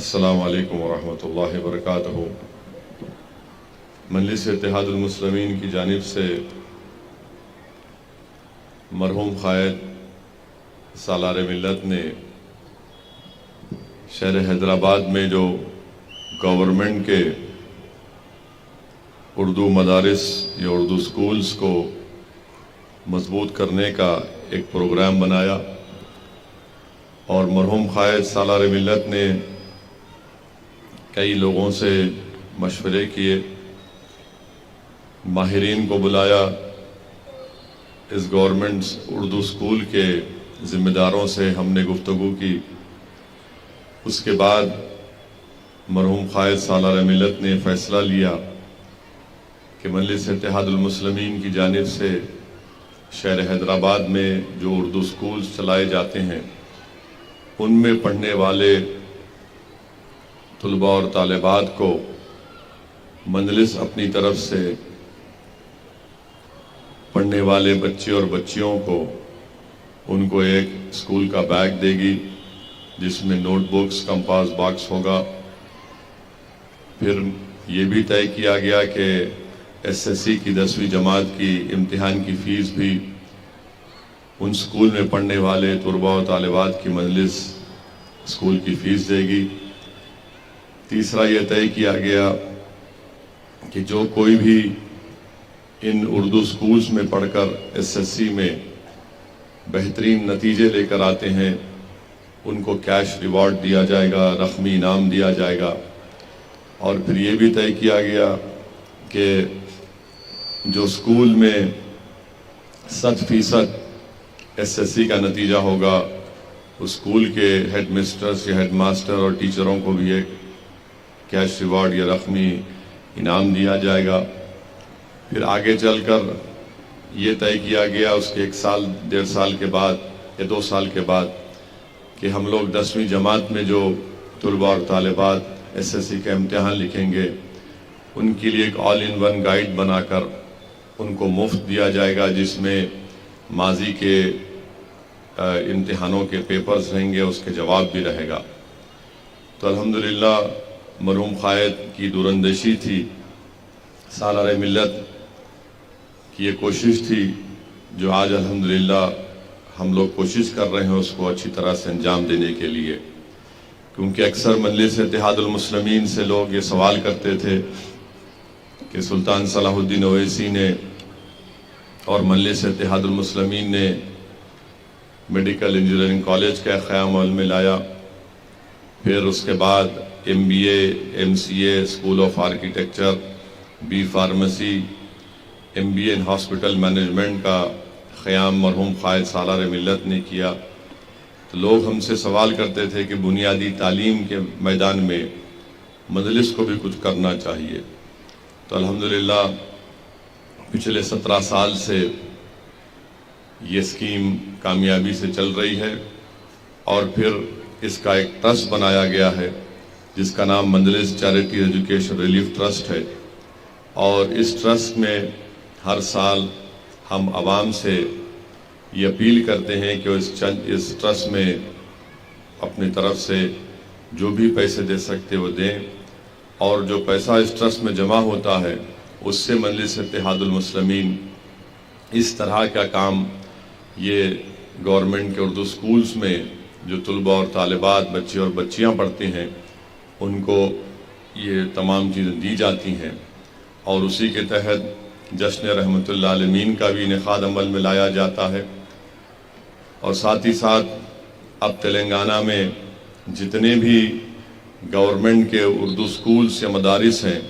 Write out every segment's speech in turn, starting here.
السلام علیکم ورحمۃ اللہ وبرکاتہ۔ مجلس اتحاد المسلمین کی جانب سے مرحوم قائد سالار ملت نے شہر حیدرآباد میں جو گورنمنٹ کے اردو مدارس یا اردو سکولز کو مضبوط کرنے کا ایک پروگرام بنایا، اور مرحوم قائد سالار ملت نے کئی لوگوں سے مشورے کیے، ماہرین کو بلایا، اس گورنمنٹ اردو سکول کے ذمہ داروں سے ہم نے گفتگو کی۔ اس کے بعد مرحوم قائد سالار ملت نے فیصلہ لیا کہ مجلس اتحاد المسلمین کی جانب سے شہر حیدرآباد میں جو اردو سکولز چلائے جاتے ہیں ان میں پڑھنے والے طلباء اور طالبات کو مجلس اپنی طرف سے پڑھنے والے بچے اور بچیوں کو ان کو ایک اسکول کا بیگ دے گی، جس میں نوٹ بکس، کمپاس باکس ہوگا۔ پھر یہ بھی طے کیا گیا کہ SSC کی 10ویں جماعت کی امتحان کی فیس بھی ان سکول میں پڑھنے والے طلباء و طالبات کی مجلس سکول کی فیس دے گی۔ تیسرا یہ طے کیا گیا کہ جو کوئی بھی ان اردو سکولز میں پڑھ کر SSC میں بہترین نتیجے لے کر آتے ہیں ان کو کیش ریوارڈ دیا جائے گا، رقمی انعام دیا جائے گا۔ اور پھر یہ بھی طے کیا گیا کہ جو سکول میں 100% SSC کا نتیجہ ہوگا، اس سکول کے ہیڈ مسٹرز یا ہیڈ ماسٹر اور ٹیچروں کو بھی ایک کیش ریوارڈ یا رقمی انعام دیا جائے گا۔ پھر آگے چل کر یہ طے کیا گیا اس کے 1 سال 1.5 سال کے بعد یا 2 سال کے بعد کہ ہم لوگ 10ویں جماعت میں جو طلباء اور طالبات SSC کا امتحان لکھیں گے ان کے لیے ایک آل ان ون گائیڈ بنا کر ان کو مفت دیا جائے گا، جس میں ماضی کے امتحانوں کے پیپرز رہیں گے، اس کے جواب بھی رہے گا۔ تو الحمدللہ مرحوم قائد کی دوراندیشی تھی، سالار ملت کی یہ کوشش تھی جو آج الحمدللہ ہم لوگ کوشش کر رہے ہیں اس کو اچھی طرح سے انجام دینے کے لیے۔ کیونکہ اکثر مجلس اتحاد المسلمین سے لوگ یہ سوال کرتے تھے کہ سلطان صلاح الدین اویسی نے اور مجلس اتحاد المسلمین نے میڈیکل انجینئرنگ کالج کا قیام عمل میں لایا، پھر اس کے بعد MBA MCA school of architecture, B pharmacy, MBA in hospital management کا قیام مرحوم قائد سالار ملت نے کیا۔ تو لوگ ہم سے سوال کرتے تھے کہ بنیادی تعلیم کے میدان میں مجلس کو بھی کچھ کرنا چاہیے۔ تو الحمدللہ پچھلے 17 سال سے یہ اسکیم کامیابی سے چل رہی ہے، اور پھر اس کا ایک ٹرسٹ بنایا گیا ہے جس کا نام مجلس چیریٹی ایجوکیشن ریلیف ٹرسٹ ہے، اور اس ٹرسٹ میں ہر سال ہم عوام سے یہ اپیل کرتے ہیں کہ اس ٹرسٹ میں اپنی طرف سے جو بھی پیسے دے سکتے وہ دیں، اور جو پیسہ اس ٹرسٹ میں جمع ہوتا ہے اس سے مجلس اتحاد المسلمین اس طرح کا کام یہ گورنمنٹ کے اردو سکولز میں جو طلباء اور طالبات، بچے اور بچیاں پڑھتے ہیں ان کو یہ تمام چیزیں دی جاتی ہیں، اور اسی کے تحت جشن رحمت اللہ عالمین کا بھی انعقاد عمل میں لایا جاتا ہے۔ اور ساتھ ہی ساتھ اب تلنگانہ میں جتنے بھی گورنمنٹ کے اردو سکولز یا مدارس ہیں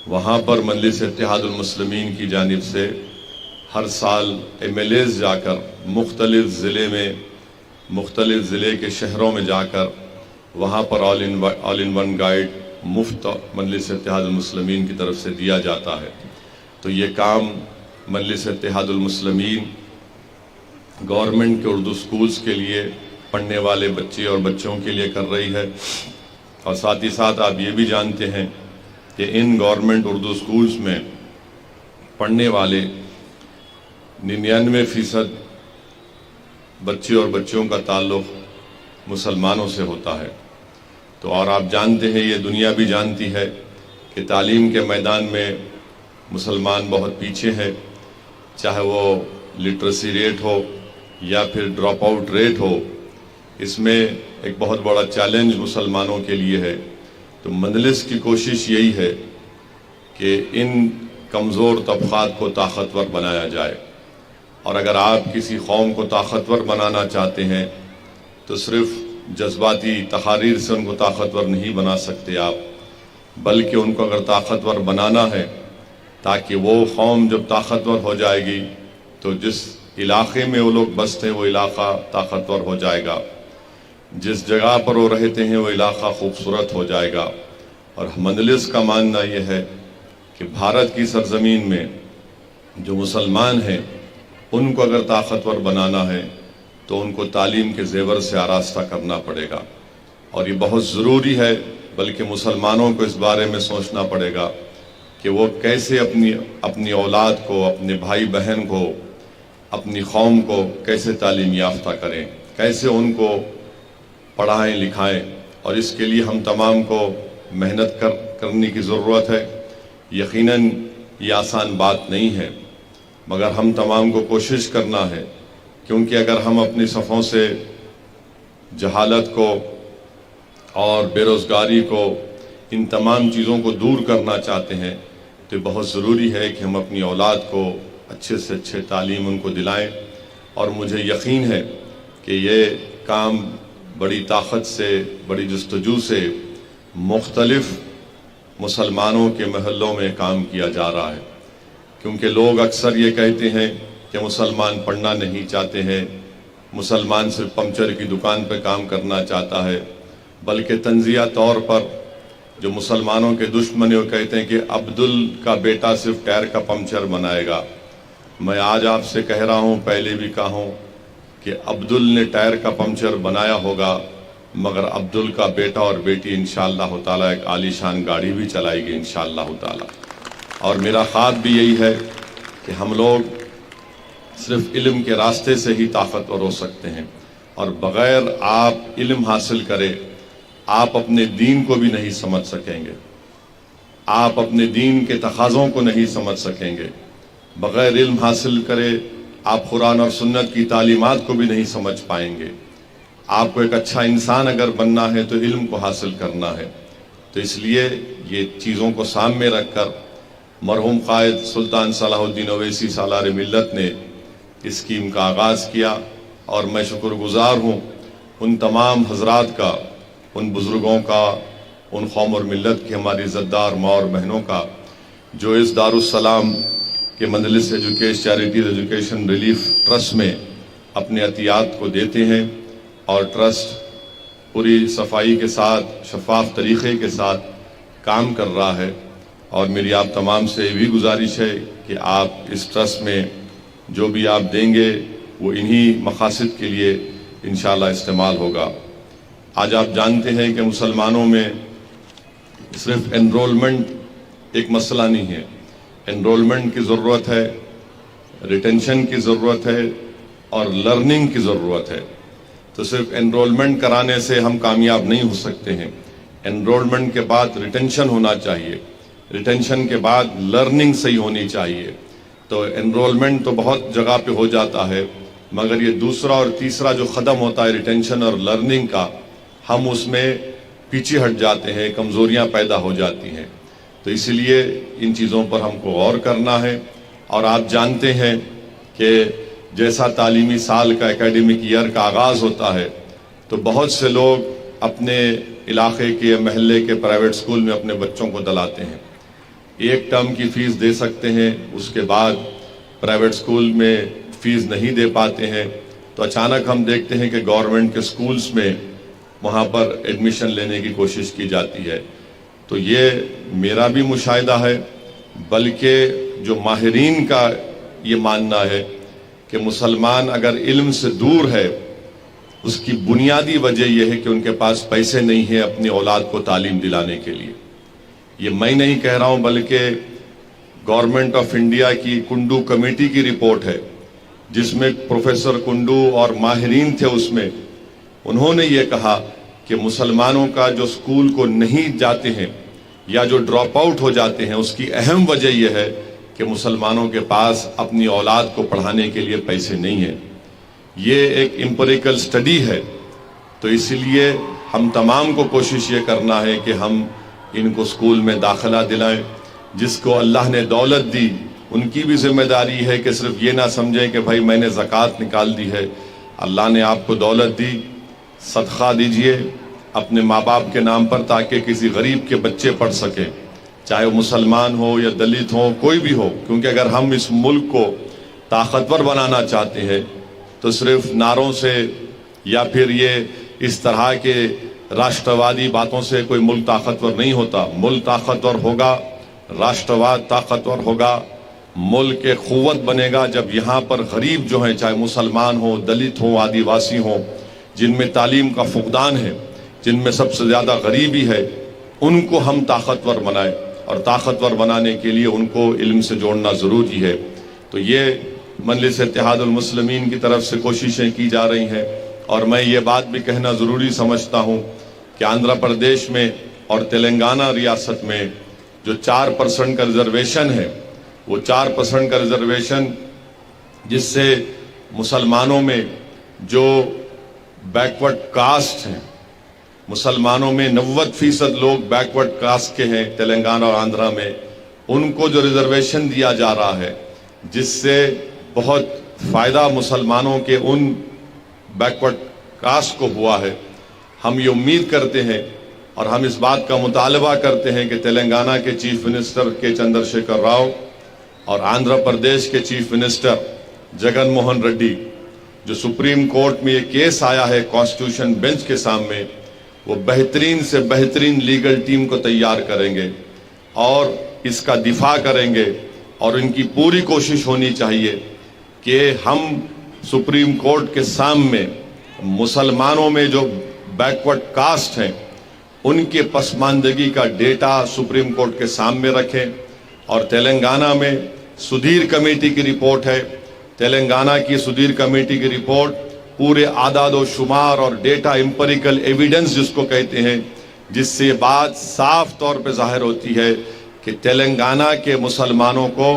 وہاں پر مجلس اتحاد المسلمین کی جانب سے ہر سال MLAs جا کر مختلف ضلع کے شہروں میں جا کر وہاں پر آل ان ون گائیڈ مفت مجلس اتحاد المسلمین کی طرف سے دیا جاتا ہے۔ تو یہ کام مجلس اتحاد المسلمین گورنمنٹ کے اردو سکولز کے لیے پڑھنے والے بچے اور بچوں کے لیے کر رہی ہے، اور ساتھ ہی ساتھ آپ یہ بھی جانتے ہیں کہ ان گورنمنٹ اردو سکولز میں پڑھنے والے 99% بچے اور بچیوں کا تعلق مسلمانوں سے ہوتا ہے۔ تو اور آپ جانتے ہیں، یہ دنیا بھی جانتی ہے کہ تعلیم کے میدان میں مسلمان بہت پیچھے ہیں، چاہے وہ لٹریسی ریٹ ہو یا پھر ڈراپ آؤٹ ریٹ ہو، اس میں ایک بہت بڑا چیلنج مسلمانوں کے لیے ہے۔ تو مجلس کی کوشش یہی ہے کہ ان کمزور طبقات کو طاقتور بنایا جائے، اور اگر آپ کسی قوم کو طاقتور بنانا چاہتے ہیں تو صرف جذباتی تحاریر سے ان کو طاقتور نہیں بنا سکتے آپ، بلکہ ان کو اگر طاقتور بنانا ہے تاکہ وہ قوم جب طاقتور ہو جائے گی تو جس علاقے میں وہ لوگ بستے ہیں وہ علاقہ طاقتور ہو جائے گا، جس جگہ پر وہ رہتے ہیں وہ علاقہ خوبصورت ہو جائے گا۔ اور مجلس کا ماننا یہ ہے کہ بھارت کی سرزمین میں جو مسلمان ہیں ان کو اگر طاقتور بنانا ہے تو ان کو تعلیم کے زیور سے آراستہ کرنا پڑے گا، اور یہ بہت ضروری ہے، بلکہ مسلمانوں کو اس بارے میں سوچنا پڑے گا کہ وہ کیسے اپنی اولاد کو، اپنے بھائی بہن کو، اپنی قوم کو کیسے تعلیم یافتہ کریں، کیسے ان کو پڑھائیں لکھائیں، اور اس کے لیے ہم تمام کو محنت کرنے کی ضرورت ہے۔ یقیناً یہ آسان بات نہیں ہے، مگر ہم تمام کو کوشش کرنا ہے، کیونکہ اگر ہم اپنی صفوں سے جہالت کو اور بے روزگاری کو، ان تمام چیزوں کو دور کرنا چاہتے ہیں تو بہت ضروری ہے کہ ہم اپنی اولاد کو اچھے سے اچھے تعلیم ان کو دلائیں، اور مجھے یقین ہے کہ یہ کام بڑی طاقت سے، بڑی جستجو سے مختلف مسلمانوں کے محلوں میں کام کیا جا رہا ہے، کیونکہ لوگ اکثر یہ کہتے ہیں کہ مسلمان پڑھنا نہیں چاہتے ہیں، مسلمان صرف پنچر کی دکان پہ کام کرنا چاہتا ہے، بلکہ تنزیہ طور پر جو مسلمانوں کے دشمن ہیں وہ کہتے ہیں کہ عبدل کا بیٹا صرف ٹائر کا پنچر بنائے گا۔ میں آج آپ سے کہہ رہا ہوں، پہلے بھی کہا ہوں کہ عبدل نے ٹائر کا پنچر بنایا ہوگا، مگر عبدل کا بیٹا اور بیٹی انشاءاللہ تعالیٰ ایک عالی شان گاڑی بھی چلائے گی انشاءاللہ تعالیٰ۔ اور میرا خواب بھی یہی ہے کہ ہم لوگ صرف علم کے راستے سے ہی طاقتور ہو سکتے ہیں، اور بغیر آپ علم حاصل کرے آپ اپنے دین کو بھی نہیں سمجھ سکیں گے، آپ اپنے دین کے تقاضوں کو نہیں سمجھ سکیں گے، بغیر علم حاصل کرے آپ قرآن اور سنت کی تعلیمات کو بھی نہیں سمجھ پائیں گے۔ آپ کو ایک اچھا انسان اگر بننا ہے تو علم کو حاصل کرنا ہے۔ تو اس لیے یہ چیزوں کو سامنے رکھ کر مرحوم قائد سلطان صلاح الدین اویسی سالار ملت نے اس اسکیم کا آغاز کیا، اور میں شکر گزار ہوں ان تمام حضرات کا، ان بزرگوں کا، ان قوم اور ملت کی ہماری عزتدار ماں اور بہنوں کا، جو اس دارالسلام کے مجلس چیریٹیز ایجوکیشن ریلیف ٹرسٹ میں اپنے عطیات کو دیتے ہیں، اور ٹرسٹ پوری صفائی کے ساتھ، شفاف طریقے کے ساتھ کام کر رہا ہے۔ اور میری آپ تمام سے بھی گزارش ہے کہ آپ اس ٹرسٹ میں جو بھی آپ دیں گے وہ انہی مقاصد کے لیے انشاءاللہ استعمال ہوگا۔ آج آپ جانتے ہیں کہ مسلمانوں میں صرف انرولمنٹ ایک مسئلہ نہیں ہے، انرولمنٹ کی ضرورت ہے، ریٹینشن کی ضرورت ہے، اور لرننگ کی ضرورت ہے۔ تو صرف انرولمنٹ کرانے سے ہم کامیاب نہیں ہو سکتے ہیں، انرولمنٹ کے بعد ریٹینشن ہونا چاہیے، ریٹینشن کے بعد لرننگ صحیح ہونی چاہیے۔ تو انرولمنٹ تو بہت جگہ پہ ہو جاتا ہے، مگر یہ دوسرا اور تیسرا جو قدم ہوتا ہے ریٹینشن اور لرننگ کا، ہم اس میں پیچھے ہٹ جاتے ہیں، کمزوریاں پیدا ہو جاتی ہیں۔ تو اسی لیے ان چیزوں پر ہم کو غور کرنا ہے۔ اور آپ جانتے ہیں کہ جیسا تعلیمی سال کا اکیڈمک ایئر کا آغاز ہوتا ہے تو بہت سے لوگ اپنے علاقے کے محلے کے پرائیویٹ سکول میں اپنے بچوں کو دلاتے ہیں، ایک ٹرم کی فیس دے سکتے ہیں، اس کے بعد پرائیویٹ سکول میں فیس نہیں دے پاتے ہیں، تو اچانک ہم دیکھتے ہیں کہ گورنمنٹ کے سکولز میں وہاں پر ایڈمیشن لینے کی کوشش کی جاتی ہے۔ تو یہ میرا بھی مشاہدہ ہے، بلکہ جو ماہرین کا یہ ماننا ہے کہ مسلمان اگر علم سے دور ہے، اس کی بنیادی وجہ یہ ہے کہ ان کے پاس پیسے نہیں ہیں اپنی اولاد کو تعلیم دلانے کے لیے۔ یہ میں نہیں کہہ رہا ہوں، بلکہ گورنمنٹ آف انڈیا کی کنڈو کمیٹی کی رپورٹ ہے، جس میں پروفیسر کنڈو اور ماہرین تھے، اس میں انہوں نے یہ کہا کہ مسلمانوں کا جو اسکول کو نہیں جاتے ہیں یا جو ڈراپ آؤٹ ہو جاتے ہیں، اس کی اہم وجہ یہ ہے کہ مسلمانوں کے پاس اپنی اولاد کو پڑھانے کے لیے پیسے نہیں ہیں۔ یہ ایک امپیریکل سٹڈی ہے، تو اسی لیے ہم تمام کو کوشش یہ کرنا ہے کہ ہم ان کو اسکول میں داخلہ دلائیں۔ جس کو اللہ نے دولت دی، ان کی بھی ذمہ داری ہے کہ صرف یہ نہ سمجھیں کہ بھائی میں نے زکوٰۃ نکال دی ہے۔ اللہ نے آپ کو دولت دی، صدقہ دیجئے اپنے ماں باپ کے نام پر، تاکہ کسی غریب کے بچے پڑھ سکیں، چاہے وہ مسلمان ہو یا دلت ہو، کوئی بھی ہو۔ کیونکہ اگر ہم اس ملک کو طاقتور بنانا چاہتے ہیں تو صرف نعروں سے یا پھر یہ اس طرح کے راشٹروادی باتوں سے کوئی ملک طاقتور نہیں ہوتا۔ ملک طاقتور ہوگا، راشٹرواد طاقتور ہوگا، ملک ایک قوت بنے گا جب یہاں پر غریب جو ہیں، چاہے مسلمان ہوں، دلت ہوں، آدیواسی ہوں، جن میں تعلیم کا فقدان ہے، جن میں سب سے زیادہ غریبی ہے، ان کو ہم طاقتور بنائیں، اور طاقتور بنانے کے لیے ان کو علم سے جوڑنا ضروری ہے۔ تو یہ مجلس اتحاد المسلمین کی طرف سے کوششیں کی جا رہی ہیں، اور میں یہ بات بھی کہنا ضروری سمجھتا ہوں کہ آندھرا پردیش میں اور تلنگانہ ریاست میں جو 4% کا ریزرویشن ہے، وہ 4% کا ریزرویشن جس سے مسلمانوں میں جو بیکورڈ کاسٹ ہیں، مسلمانوں میں 90% لوگ بیکورڈ کاسٹ کے ہیں تلنگانہ اور آندھرا میں، ان کو جو ریزرویشن دیا جا رہا ہے، جس سے بہت فائدہ مسلمانوں کے ان بیکورڈ کاسٹ کو ہوا ہے۔ ہم یہ امید کرتے ہیں اور ہم اس بات کا مطالبہ کرتے ہیں کہ تلنگانہ کے چیف منسٹر کے چندر شیکھر راؤ اور آندھرا پردیش کے چیف منسٹر جگن موہن ریڈی، جو سپریم کورٹ میں یہ کیس آیا ہے کانسٹیٹیوشن بینچ کے سامنے، وہ بہترین سے بہترین لیگل ٹیم کو تیار کریں گے اور اس کا دفاع کریں گے، اور ان کی پوری کوشش ہونی چاہیے کہ ہم سپریم کورٹ کے سامنے مسلمانوں میں جو بیکورڈ کاسٹ ہیں ان کے پسماندگی کا ڈیٹا سپریم کورٹ کے سامنے رکھیں۔ اور تلنگانہ میں سدھیر کمیٹی کی رپورٹ ہے، تلنگانہ کی سدھیر کمیٹی کی رپورٹ پورے اعداد و شمار اور ڈیٹا امپیریکل ایویڈنس جس کو کہتے ہیں، جس سے بات صاف طور پہ ظاہر ہوتی ہے کہ تلنگانہ کے مسلمانوں کو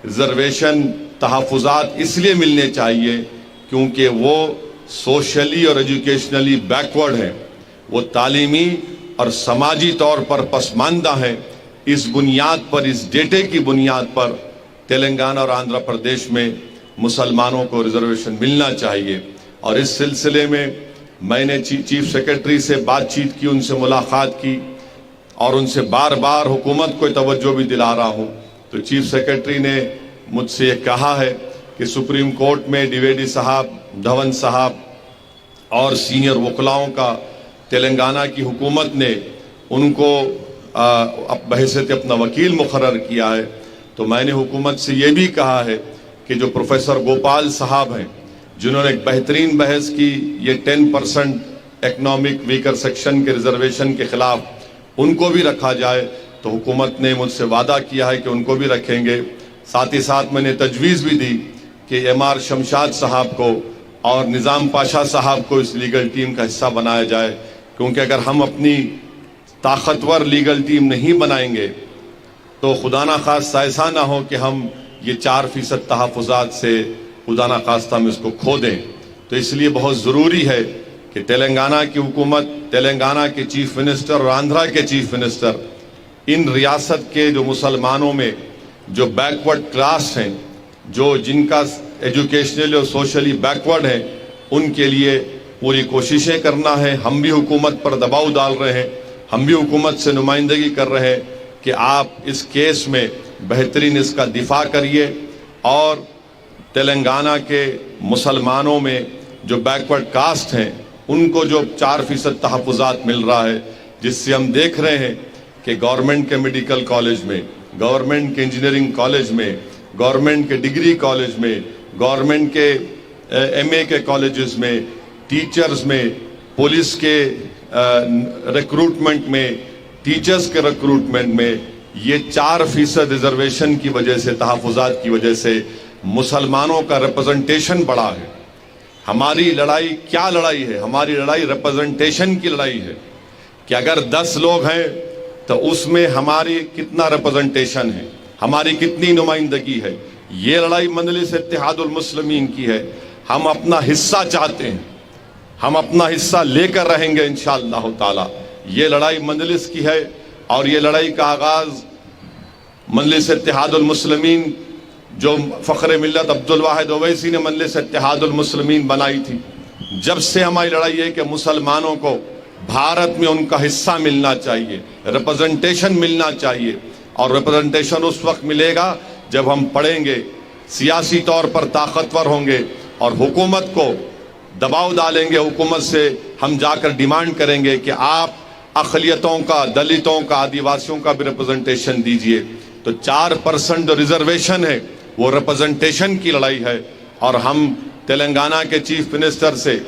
ریزرویشن تحفظات اس لیے ملنے چاہیے کیونکہ وہ سوشلی اور ایجوکیشنلی بیکورڈ ہیں، وہ تعلیمی اور سماجی طور پر پسماندہ ہیں۔ اس بنیاد پر، اس ڈیٹے کی بنیاد پر تلنگانہ اور آندھرا پردیش میں مسلمانوں کو ریزرویشن ملنا چاہیے۔ اور اس سلسلے میں میں نے چیف سیکرٹری سے بات چیت کی، ان سے ملاقات کی، اور ان سے بار بار حکومت کو توجہ بھی دلا رہا ہوں۔ تو چیف سیکرٹری نے مجھ سے یہ کہا ہے کہ سپریم کورٹ میں ڈیویڈی صاحب، دھون صاحب اور سینئر وکلاؤں کا تلنگانہ کی حکومت نے ان کو بحیثیت اپنا وکیل مقرر کیا ہے۔ تو میں نے حکومت سے یہ بھی کہا ہے کہ جو پروفیسر گوپال صاحب ہیں، جنہوں نے ایک بہترین بحث کی یہ 10% اکنامک ویکر سیکشن کے ریزرویشن کے خلاف، ان کو بھی رکھا جائے۔ تو حکومت نے مجھ سے وعدہ کیا ہے کہ ان کو بھی رکھیں گے۔ ساتھ ہی ساتھ میں نے تجویز بھی دی کہ MR شمشاد صاحب کو اور نظام پاشا صاحب کو اس لیگل ٹیم کا حصہ بنایا جائے، کیونکہ اگر ہم اپنی طاقتور لیگل ٹیم نہیں بنائیں گے تو خدا نخواستہ ایسا نہ ہو کہ ہم یہ 4% تحفظات سے خدا نخواستہ ہم اس کو کھو دیں۔ تو اس لیے بہت ضروری ہے کہ تلنگانہ کی حکومت، تلنگانہ کے چیف منسٹر اور آندھرا کے چیف منسٹر ان ریاست کے جو مسلمانوں میں جو بیکورڈ کلاس ہیں، جن کا ایجوکیشنلی اور سوشلی بیکورڈ ہیں، ان کے لیے پوری کوششیں کرنا ہے۔ ہم بھی حکومت پر دباؤ ڈال رہے ہیں، ہم بھی حکومت سے نمائندگی کر رہے ہیں کہ آپ اس کیس میں بہترین اس کا دفاع کریے، اور تلنگانہ کے مسلمانوں میں جو بیکورڈ کاسٹ ہیں ان کو جو 4% تحفظات مل رہا ہے، جس سے ہم دیکھ رہے ہیں کہ گورنمنٹ کے میڈیکل کالج میں، گورنمنٹ کے انجینئرنگ کالج میں، گورنمنٹ کے ڈگری کالج میں، گورنمنٹ کے MA کے کالجز میں، ٹیچرز میں، پولیس کے ریکروٹمنٹ میں، ٹیچرز کے ریکروٹمنٹ میں یہ 4% ریزرویشن کی وجہ سے، تحفظات کی وجہ سے مسلمانوں کا ریپرزنٹیشن بڑھا ہے۔ ہماری لڑائی کیا لڑائی ہے؟ ہماری لڑائی ریپرزنٹیشن کی لڑائی ہے کہ اگر 10 لوگ ہیں تو اس میں ہماری کتنا ریپرزنٹیشن ہے، ہماری کتنی نمائندگی ہے۔ یہ لڑائی مجلس اتحاد المسلمین کی ہے۔ ہم اپنا حصہ چاہتے ہیں، ہم اپنا حصہ لے کر رہیں گے انشاءاللہ تعالی۔ یہ لڑائی مجلس کی ہے، اور یہ لڑائی کا آغاز مجلس اتحاد المسلمین، جو فخر ملت عبدالواحد اویسی نے مجلس اتحاد المسلمین بنائی تھی، جب سے ہماری لڑائی ہے کہ مسلمانوں کو بھارت میں ان کا حصہ ملنا چاہیے، ریپرزنٹیشن ملنا چاہیے۔ اور ریپرزنٹیشن اس وقت ملے گا جب ہم پڑھیں گے، سیاسی طور پر طاقتور ہوں گے، اور حکومت کو دباؤ ڈالیں گے۔ حکومت سے ہم جا کر ڈیمانڈ کریں گے کہ آپ اقلیتوں کا، دلتوں کا، آدیواسیوں کا بھی ریپرزنٹیشن دیجئے۔ تو 4% جو ریزرویشن ہے وہ ریپرزنٹیشن کی لڑائی ہے، اور ہم تلنگانہ کے چیف منسٹر سے،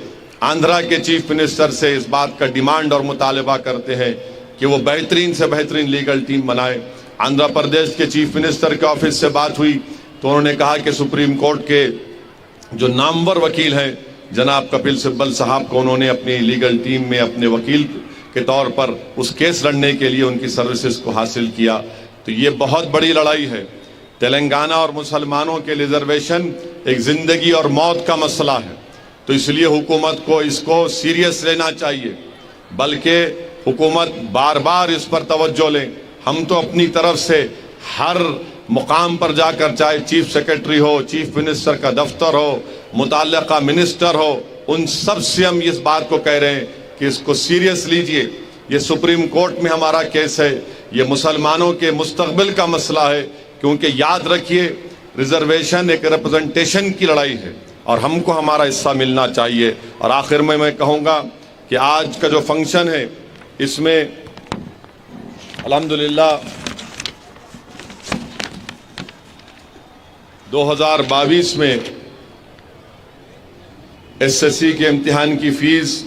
آندھرا کے چیف منسٹر سے اس بات کا ڈیمانڈ اور مطالبہ کرتے ہیں کہ وہ بہترین سے بہترین لیگل ٹیم بنائے۔ آندھرا پردیش کے چیف منسٹر کے آفس سے بات ہوئی تو انہوں نے کہا کہ سپریم کورٹ کے جو نامور وکیل ہیں جناب کپل سبل صاحب کو انہوں نے اپنی لیگل ٹیم میں اپنے وکیل کے طور پر اس کیس لڑنے کے لیے ان کی سروسز کو حاصل کیا۔ تو یہ بہت بڑی لڑائی ہے۔ تلنگانہ اور مسلمانوں کے ریزرویشن ایک زندگی اور موت کا مسئلہ ہے، تو اس لیے حکومت کو اس کو سیریس لینا چاہیے، بلکہ حکومت بار بار اس پر توجہ لیں۔ ہم تو اپنی طرف سے ہر مقام پر جا کر، چاہے چیف سیکرٹری ہو، چیف منسٹر کا دفتر ہو، متعلقہ منسٹر ہو، ان سب سے ہم اس بات کو کہہ رہے ہیں کہ اس کو سیریس لیجئے۔ یہ سپریم کورٹ میں ہمارا کیس ہے، یہ مسلمانوں کے مستقبل کا مسئلہ ہے، کیونکہ یاد رکھیے ریزرویشن ایک ریپرزنٹیشن کی لڑائی ہے، اور ہم کو ہمارا حصہ ملنا چاہیے۔ اور آخر میں کہوں گا کہ آج کا جو فنکشن ہے اس میں الحمدللہ 2022 میں ایس ایس سی کے امتحان کی فیس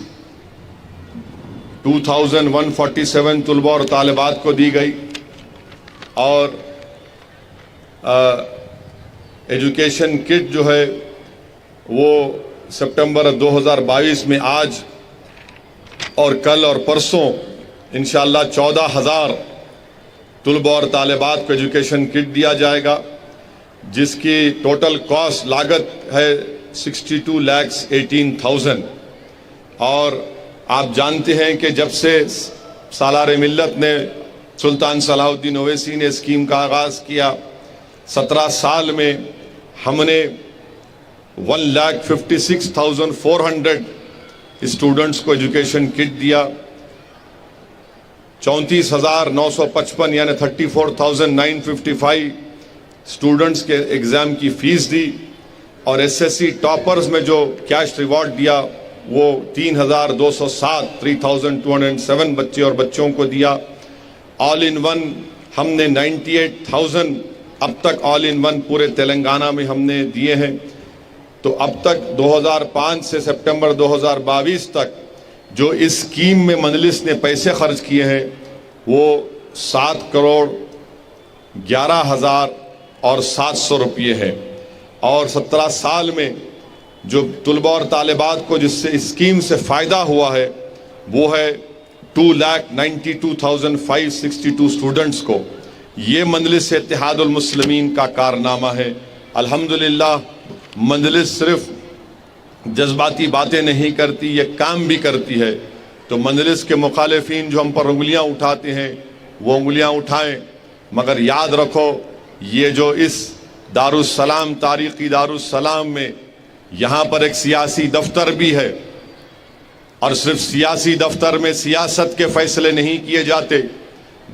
2147 طلباء اور طالبات کو دی گئی، اور ایجوکیشن کٹ جو ہے وہ سپٹمبر 2022 میں آج اور کل اور پرسوں انشاءاللہ 14,000 طلباء اور طالبات کو ایجوکیشن کٹ دیا جائے گا، جس کی ٹوٹل کاسٹ لاگت ہے 62,18,000۔ اور آپ جانتے ہیں کہ جب سے سالار ملت نے، سلطان صلاح الدین اویسی نے اسکیم کا آغاز کیا، 17 سال میں ہم نے 1,56,400 اسٹوڈنٹس کو ایجوکیشن کٹ دیا، 34,955 یعنی 34,955 اسٹوڈنٹس کے ایگزام کی فیس دی، اور ایس ایس سی ٹاپرز میں جو کیش ریوارڈ دیا وہ 3,207 3,207 بچے اور بچوں کو دیا۔ آل ان ون ہم نے 98,000 اب تک آل ان ون پورے تلنگانہ میں ہم نے دیے ہیں۔ تو اب تک 2005 سے سپٹمبر 2022 تک جو اس اسکیم میں مجلس نے پیسے خرچ کیے ہیں وہ 7,11,700 روپیے ہیں، اور 17 سال میں جو طلباء اور طالبات کو جس سے اسکیم سے فائدہ ہوا ہے وہ ہے 2,92,562 اسٹوڈنٹس کو۔ یہ مجلس اتحاد المسلمین کا کارنامہ ہے۔ الحمدللہ مجلس صرف جذباتی باتیں نہیں کرتی، یہ کام بھی کرتی ہے۔ تو مجلس کے مخالفین جو ہم پر انگلیاں اٹھاتے ہیں وہ انگلیاں اٹھائیں، مگر یاد رکھو یہ جو اس دارالسلام، تاریخی دارالسلام میں یہاں پر ایک سیاسی دفتر بھی ہے، اور صرف سیاسی دفتر میں سیاست کے فیصلے نہیں کیے جاتے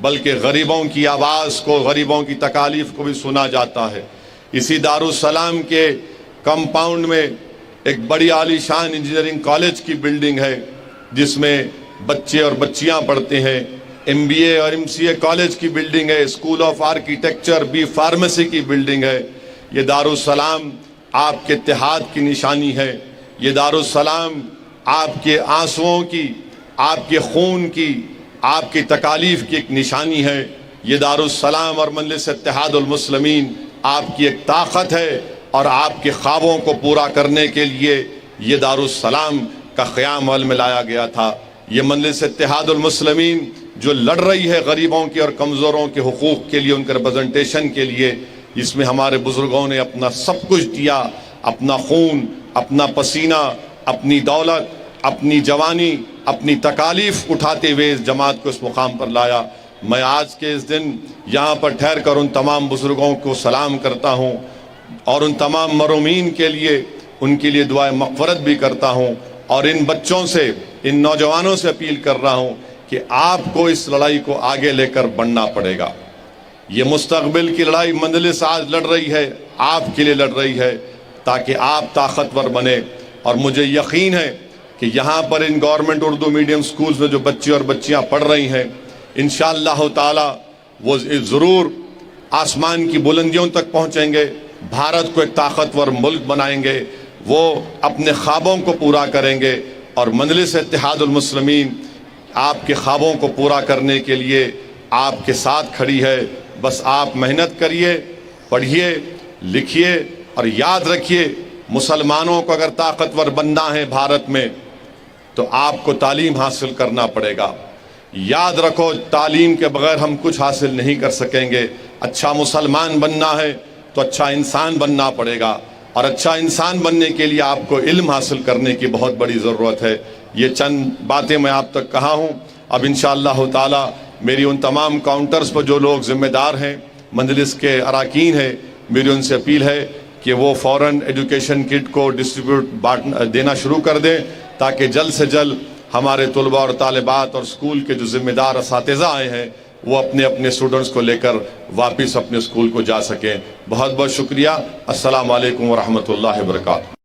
بلکہ غریبوں کی آواز کو، غریبوں کی تکالیف کو بھی سنا جاتا ہے۔ اسی دارالسلام کے کمپاؤنڈ میں ایک بڑی عالی شان انجینئرنگ کالج کی بلڈنگ ہے جس میں بچے اور بچیاں پڑھتے ہیں، MBA اور MCA کالج کی بلڈنگ ہے، school of architecture, B pharmacy کی بلڈنگ ہے۔ یہ دارالسلام آپ کے اتحاد کی نشانی ہے، یہ دارالسلام آپ کے آنسوؤں کی، آپ کے خون کی، آپ کی تکالیف کی ایک نشانی ہے۔ یہ دارالسلام اور مجلس اتحاد المسلمین آپ کی ایک طاقت ہے، اور آپ کے خوابوں کو پورا کرنے کے لیے یہ دارالسلام کا قیام عمل میں لایا گیا تھا۔ یہ مجلس اتحاد المسلمین جو لڑ رہی ہے غریبوں کے اور کمزوروں کے حقوق کے لیے، ان کے ریپرزنٹیشن کے لیے، اس میں ہمارے بزرگوں نے اپنا سب کچھ دیا، اپنا خون، اپنا پسینہ، اپنی دولت، اپنی جوانی، اپنی تکالیف اٹھاتے ہوئے اس جماعت کو اس مقام پر لایا۔ میں آج کے اس دن یہاں پر ٹھہر کر ان تمام بزرگوں کو سلام کرتا ہوں اور ان تمام مرحومین کے لیے دعائے مغفرت بھی کرتا ہوں، اور ان بچوں سے، ان نوجوانوں سے اپیل کر رہا ہوں کہ آپ کو اس لڑائی کو آگے لے کر بڑھنا پڑے گا۔ یہ مستقبل کی لڑائی مجلس آج لڑ رہی ہے، آپ کے لیے لڑ رہی ہے، تاکہ آپ طاقتور بنے۔ اور مجھے یقین ہے کہ یہاں پر ان گورنمنٹ اردو میڈیم سکولز میں جو بچے اور بچیاں پڑھ رہی ہیں، انشاءاللہ تعالی وہ ضرور آسمان کی بلندیوں تک پہنچیں گے، بھارت کو ایک طاقتور ملک بنائیں گے، وہ اپنے خوابوں کو پورا کریں گے، اور مجلس اتحاد المسلمین آپ کے خوابوں کو پورا کرنے کے لیے آپ کے ساتھ کھڑی ہے۔ بس آپ محنت کریے، پڑھیے، لکھیے، اور یاد رکھیے، مسلمانوں کو اگر طاقتور بننا ہے بھارت میں تو آپ کو تعلیم حاصل کرنا پڑے گا۔ یاد رکھو، تعلیم کے بغیر ہم کچھ حاصل نہیں کر سکیں گے۔ اچھا مسلمان بننا ہے تو اچھا انسان بننا پڑے گا، اور اچھا انسان بننے کے لیے آپ کو علم حاصل کرنے کی بہت بڑی ضرورت ہے۔ یہ چند باتیں میں آپ تک کہا ہوں۔ اب انشاءاللہ تعالی میری ان تمام کاؤنٹرز پر جو لوگ ذمہ دار ہیں، مجلس کے اراکین ہیں، میری ان سے اپیل ہے کہ وہ فوراً ایڈوکیشن کٹ کو دینا شروع کر دیں، تاکہ جلد سے جلد ہمارے طلباء اور طالبات اور اسکول کے جو ذمہ دار اساتذہ آئے ہیں وہ اپنے اسٹوڈنٹس کو لے کر واپس اپنے اسکول کو جا سکیں۔ بہت بہت شکریہ۔ السلام علیکم ورحمۃ اللہ وبرکاتہ۔